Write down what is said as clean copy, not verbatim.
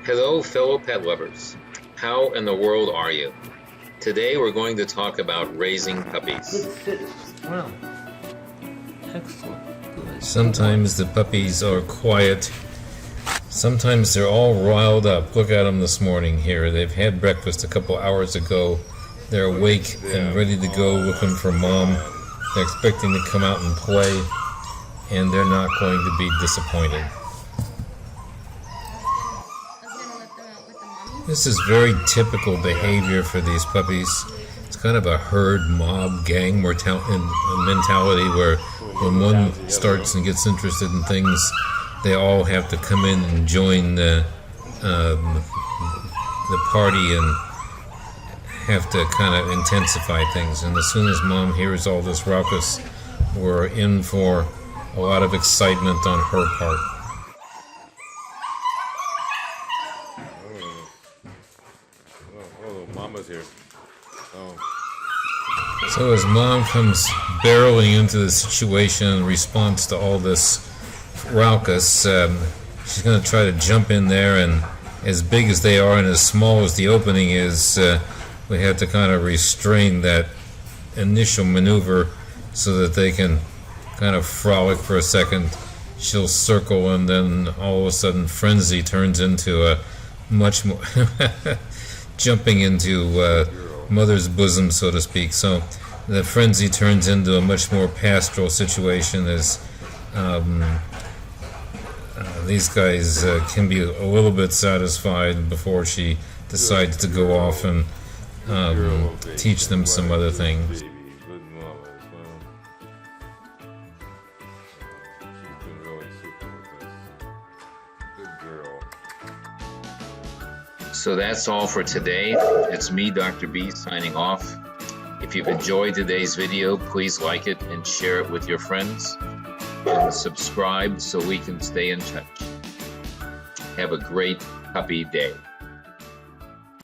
Hello, fellow pet lovers. How in the world are you? Today we're going to talk about raising puppies. Well, excellent. Sometimes the puppies are quiet. Sometimes they're all riled up. Look at them this morning here. They've had breakfast a couple hours ago. They're awake and ready to go looking for mom. They're expecting to come out and play, and they're not going to be disappointed. This is very typical behavior for these puppies. It's kind of a herd mob gang mentality where when one starts and gets interested in things, they all have to come in and join the party and have to kind of intensify things. And as soon as mom hears all this ruckus, we're in for a lot of excitement on her part. Oh, Mama's here. Oh. So as mom comes barreling into the situation in response to all this raucous, she's going to try to jump in there, and as big as they are and as small as the opening is, we have to kind of restrain that initial maneuver so that they can kind of frolic for a second. She'll circle, and then all of a sudden frenzy turns into a much more jumping into mother's bosom, so to speak. So the frenzy turns into a much more pastoral situation as these guys can be a little bit satisfied before she decides to go off and teach them some other things. So that's all for today. It's me, Dr. B, signing off. If you've enjoyed today's video, please like it and share it with your friends. And subscribe so we can stay in touch. Have a great puppy day.